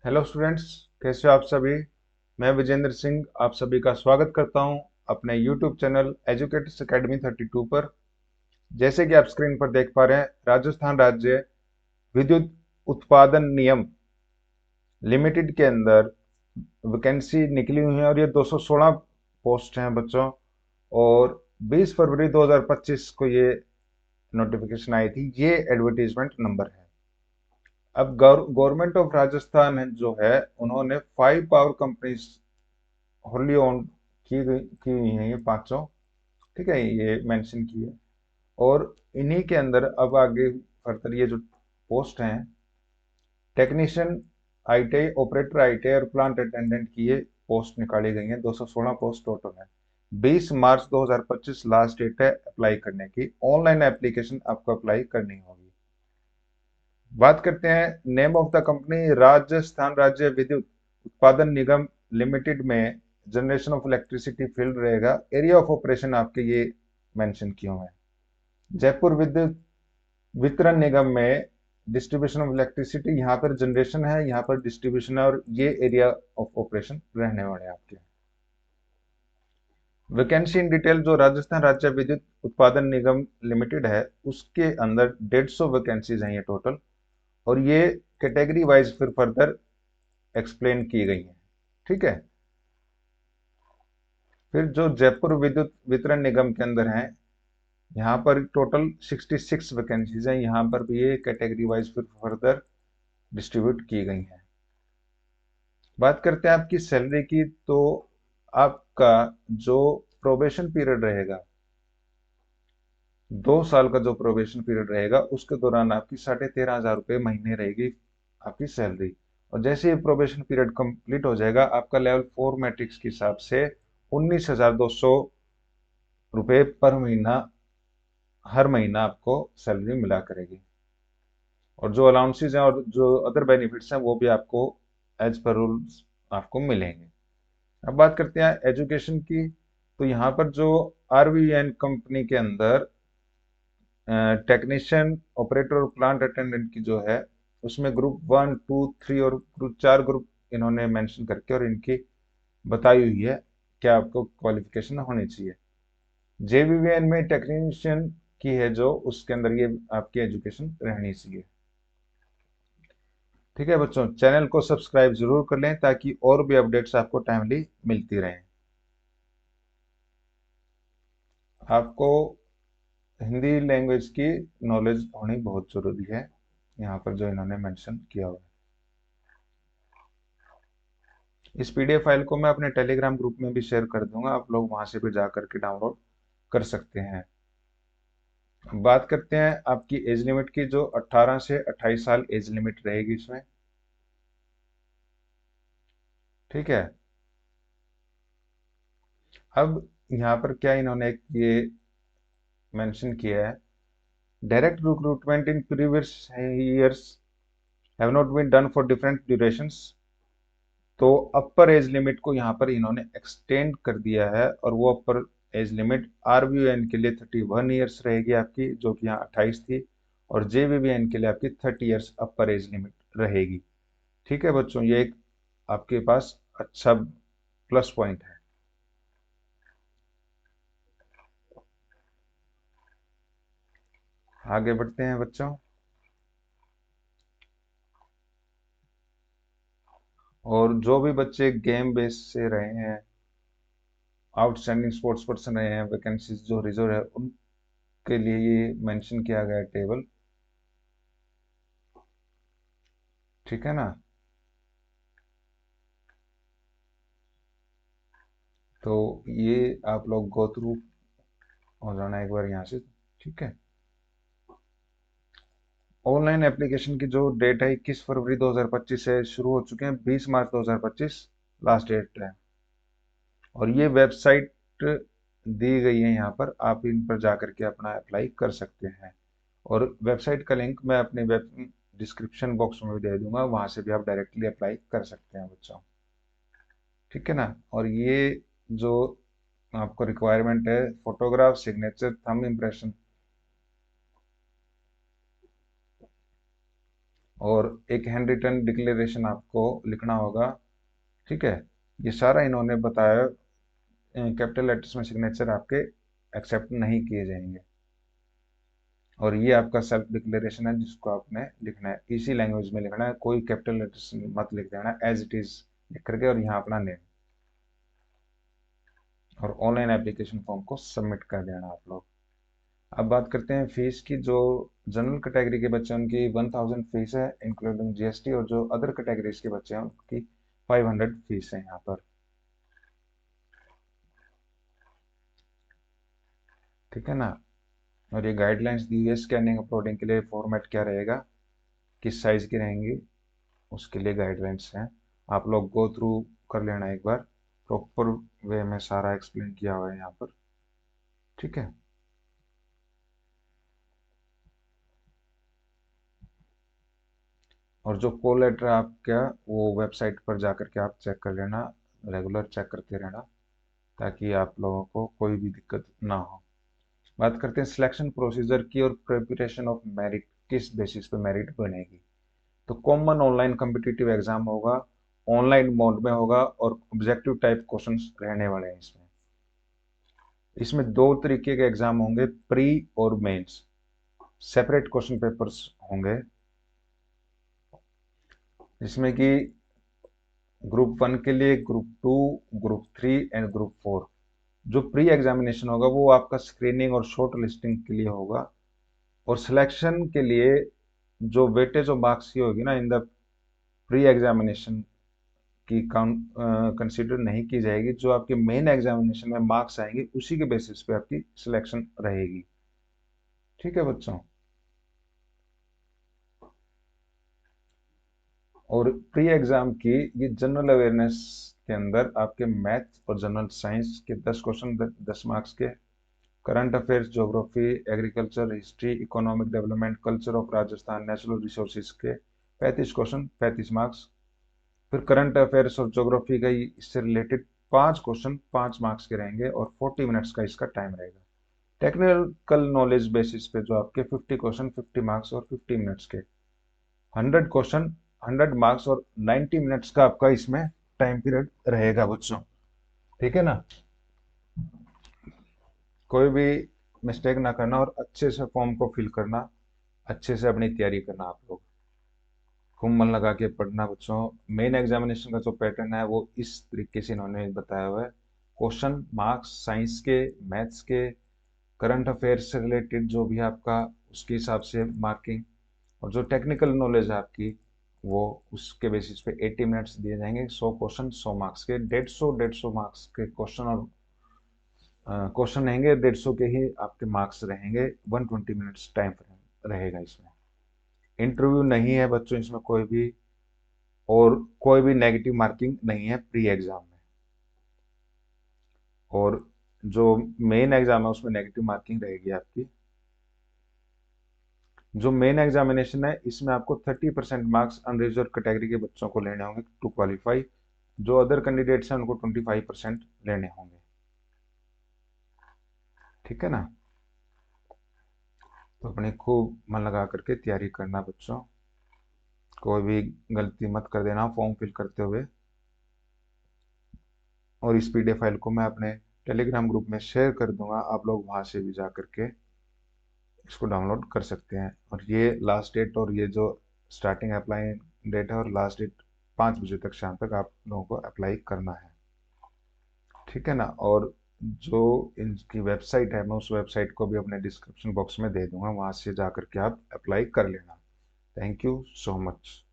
Hello students, कैसे हो आप सभी। मैं विजेंद्र सिंह आप सभी का स्वागत करता हूं अपने यूट्यूब चैनल एजुकेटर्स एकेडमी 32 पर। जैसे कि आप स्क्रीन पर देख पा रहे हैं, राजस्थान राज्य विद्युत उत्पादन निगम लिमिटेड के अंदर वैकेंसी निकली हुई है और ये 216 पोस्ट हैं बच्चों। और 20 फरवरी 2025 को ये नोटिफिकेशन आई थी। ये एडवर्टीजमेंट नंबर है। अब गवर्नमेंट ऑफ राजस्थान जो है, उन्होंने 5 पावर कंपनीज होली ओन की हुई हैं, ये पांचों। ठीक है, ये मेंशन की है। और इन्हीं के अंदर अब आगे फर्दर ये जो पोस्ट हैं, टेक्नीशियन आईटीआई, ऑपरेटर आईटीआई और प्लांट अटेंडेंट की ये पोस्ट निकाली गई हैं। 216 पोस्ट टोटल है। 20 मार्च 2025 लास्ट डेट है अप्लाई करने की। ऑनलाइन एप्लीकेशन आपको अप्लाई करनी होगी। बात करते हैं name of the company. Rajasthan राज्य विद्युत उत्पादन निगम लिमिटेड में जनरेशन ऑफ इलेक्ट्रिसिटी फील्ड रहेगा। एरिया ऑफ ऑपरेशन आपके ये मेंशन किए हुए हैं। जयपुर विद्युत वितरण निगम में डिस्ट्रीब्यूशन ऑफ इलेक्ट्रिसिटी, यहाँ पर जनरेशन है, यहाँ पर डिस्ट्रीब्यूशन है, और ये एरिया ऑफ ऑपरेशन रहने वाले हैं आपके। वैकेंसी इन डिटेल, जो राजस्थान राज्य विद्युत उत्पादन निगम लिमिटेड है उसके अंदर 150 वैकेंसीज हैं ये टोटल। और ये कैटेगरी वाइज फिर फर्दर एक्सप्लेन की गई है। ठीक है। फिर जो जयपुर विद्युत वितरण निगम के अंदर है, यहाँ पर टोटल 66 वैकेंसीज हैं। यहाँ पर भी ये कैटेगरी वाइज फिर फर्दर डिस्ट्रीब्यूट की गई हैं। बात करते हैं आपकी सैलरी की, तो आपका जो प्रोबेशन पीरियड रहेगा, 2 साल का जो प्रोबेशन पीरियड रहेगा, उसके दौरान आपकी 13,500 रुपये महीने रहेगी आपकी सैलरी। और जैसे ही प्रोबेशन पीरियड कंप्लीट हो जाएगा, आपका लेवल 4 मैट्रिक्स के हिसाब से 19,200 रुपये पर महीना, हर महीना आपको सैलरी मिला करेगी। और जो अलाउंसेज हैं और जो अदर बेनिफिट्स हैं, वो भी आपको एज पर रूल्स आपको मिलेंगे। अब बात करते हैं एजुकेशन की। तो यहाँ पर जो आरवीएन कंपनी के अंदर टेक्नीशियन, ऑपरेटर और प्लांट अटेंडेंट की जो है, उसमें ग्रुप 1, 2, 3 और ग्रुप 4 ग्रुप इन्होंने मेंशन करके और इनकी बताई हुई है क्या आपको क्वालिफिकेशन होनी चाहिए। जेवीवीएन में टेक्नीशियन की है जो, उसके अंदर ये आपकी एजुकेशन रहनी चाहिए। ठीक है बच्चों, चैनल को सब्सक्राइब जरूर कर लें ताकि और भी अपडेट्स आपको टाइमली मिलती रहें। आपको हिंदी लैंग्वेज की नॉलेज होनी बहुत जरूरी है, यहाँ पर जो इन्होंने मेंशन किया हुआ है। इस पीडीएफ फाइल को मैं अपने टेलीग्राम ग्रुप में भी शेयर कर दूंगा, आप लोग वहां से भी जा करके डाउनलोड कर सकते हैं। बात करते हैं आपकी एज लिमिट की, जो 18 से 28 साल एज लिमिट रहेगी इसमें। ठीक है। अब यहाँ पर क्या इन्होंने ये मेंशन किया है, direct recruitment in previous years have not been done for different durations. तो अपर एज लिमिट को यहाँ पर इन्होंने एक्सटेंड कर दिया है, और वो अपर एज लिमिट आरबीओएन के लिए 31 ईयर्स रहेगी आपकी, जो कि यहाँ 28 थी। और जेवीवीएन के लिए आपकी 30 ईयर्स अपर एज लिमिट रहेगी। ठीक है बच्चों, ये एक आपके पास अच्छा प्लस पॉइंट है। आगे बढ़ते हैं बच्चों। और जो भी बच्चे गेम बेस से रहे हैं, आउटस्टैंडिंग स्पोर्ट्स पर्सन रहे हैं, वैकेंसीज जो रिजर्व है उनके लिए ये मेंशन किया गया है टेबल। ठीक है ना। तो ये आप लोग गो थ्रू हो जाना एक बार यहाँ से। ठीक है। ऑनलाइन एप्लीकेशन की जो डेट है 21 फरवरी 2025 से शुरू हो चुके हैं। 20 मार्च 2025 लास्ट डेट है। और ये वेबसाइट दी गई है, यहाँ पर आप इन पर जा करके अपना अप्लाई कर सकते हैं। और वेबसाइट का लिंक मैं अपने वेब डिस्क्रिप्शन बॉक्स में भी दे दूंगा, वहां से भी आप डायरेक्टली अप्लाई कर सकते हैं बच्चों। ठीक है ना। और ये जो आपको रिक्वायरमेंट है, फोटोग्राफ, सिग्नेचर, थंब इम्प्रेशन, और एक हैंड रिटन डिक्लेरेशन आपको लिखना होगा। ठीक है, ये सारा इन्होंने बताया। कैपिटल लेटर्स में सिग्नेचर आपके एक्सेप्ट नहीं किए जाएंगे। और ये आपका सेल्फ डिक्लेरेशन है जिसको आपने लिखना है, इसी लैंग्वेज में लिखना है, कोई कैपिटल लेटर्स मत लिख देना, एज इट इज लिख करके, और यहाँ अपना नेम, और ऑनलाइन एप्लीकेशन फॉर्म को सबमिट कर देना आप लोग। अब बात करते हैं फीस की। जो जनरल कैटेगरी के बच्चे हैं उनकी 1000 फीस है इंक्लूडिंग जीएसटी, और जो अदर कैटेगरीज के बच्चे हैं उनकी 500 फीस है यहाँ पर। ठीक है ना। और ये गाइडलाइंस दी हुई है स्कैनिंग अपलोडिंग के लिए, फॉर्मेट क्या रहेगा, किस साइज की रहेंगी, उसके लिए गाइडलाइंस हैं। आप लोग गो थ्रू कर लेना एक बार, प्रॉपर वे में सारा एक्सप्लेन किया हुआ है यहाँ पर। ठीक है। और जो कॉल लेटर आपका, वो वेबसाइट पर जा करके आप चेक कर लेना, रेगुलर चेक करते रहना, ताकि आप लोगों को कोई भी दिक्कत ना हो। बात करते हैं सिलेक्शन प्रोसीजर की और प्रिपरेशन ऑफ मेरिट, किस बेसिस पे मेरिट बनेगी। तो कॉमन ऑनलाइन कम्पिटिटिव एग्जाम होगा, ऑनलाइन मोड में होगा, और ऑब्जेक्टिव टाइप क्वेश्चंस रहने वाले हैं इसमें। इसमें दो तरीके के एग्जाम होंगे, प्री और मेंस, सेपरेट क्वेश्चन पेपर्स होंगे, जिसमें कि ग्रुप 1 के लिए, ग्रुप 2, ग्रुप 3 एंड ग्रुप 4। जो प्री एग्जामिनेशन होगा वो आपका स्क्रीनिंग और शॉर्ट लिस्टिंग के लिए होगा, और सिलेक्शन के लिए जो वेटेज ऑफ मार्क्स की होगी ना इन द प्री एग्जामिनेशन की कंसीडर नहीं की जाएगी। जो आपके मेन एग्जामिनेशन में मार्क्स आएंगे उसी के बेसिस पे आपकी सिलेक्शन रहेगी। ठीक है बच्चों। और प्री एग्जाम की ये जनरल अवेयरनेस के अंदर आपके मैथ और जनरल साइंस के 10 क्वेश्चन, 10 मार्क्स के, current affairs, geography, agriculture, history, economic development, culture of Rajasthan, natural resources के 35 क्वेश्चन, 35 मार्क्स। फिर करंट अफेयर्स और ज्योग्राफी का इससे रिलेटेड 5 क्वेश्चन 5 मार्क्स के रहेंगे, और 40 मिनट्स का इसका टाइम रहेगा। टेक्निकल नॉलेज बेसिस पे जो आपके 50 क्वेश्चन 50 मार्क्स और 50 मिनट्स के, 100 क्वेश्चन 100 मार्क्स और 90 मिनट्स का आपका इसमें टाइम पीरियड रहेगा बच्चों। ठीक है ना। कोई भी मिस्टेक ना करना, और अच्छे से फॉर्म को फिल करना, अच्छे से अपनी तैयारी करना आप लोग, खूब मन लगा के पढ़ना बच्चों। मेन एग्जामिनेशन का जो पैटर्न है वो इस तरीके से इन्होंने बताया हुआ है। क्वेश्चन मार्क्स साइंस के, मैथ्स के, करंट अफेयर्स से रिलेटेड जो भी है आपका, उसके हिसाब से मार्किंग, और जो टेक्निकल नॉलेज है आपकी, वो उसके बेसिस पे 80 मिनट्स दिए जाएंगे। 100 क्वेश्चन 100 मार्क्स के, 150 मार्क्स के क्वेश्चन, और क्वेश्चन रहेंगे 150 के ही आपके मार्क्स रहेंगे। 120 मिनट्स टाइम फ्रेम रहेगा इसमें। इंटरव्यू नहीं है बच्चों इसमें कोई भी, और कोई भी नेगेटिव मार्किंग नहीं है प्री एग्जाम में। और जो मेन एग्जाम है उसमें नेगेटिव मार्किंग रहेगी आपकी। जो मेन एग्जामिनेशन है इसमें आपको 30% मार्क्स अनरिजर्व कैटेगरी के बच्चों को लेने होंगे टू क्वालिफाई। जो अदर कैंडिडेट्स हैं उनको 25% लेने होंगे। ठीक है ना। तो अपनी खूब मन लगा करके तैयारी करना बच्चों, कोई भी गलती मत कर देना फॉर्म फिल करते हुए। और इस पीडीएफ फाइल को मैं अपने टेलीग्राम ग्रुप में शेयर कर दूंगा, आप लोग वहां से भी जा करके इसको डाउनलोड कर सकते हैं। और ये लास्ट डेट, और ये जो स्टार्टिंग अप्लाई डेट है और लास्ट डेट 5 बजे तक शाम तक आप लोगों को अप्लाई करना है। ठीक है ना। और जो इनकी वेबसाइट है मैं उस वेबसाइट को भी अपने डिस्क्रिप्शन बॉक्स में दे दूंगा, वहां से जा करके आप अप्लाई कर लेना। Thank you so much.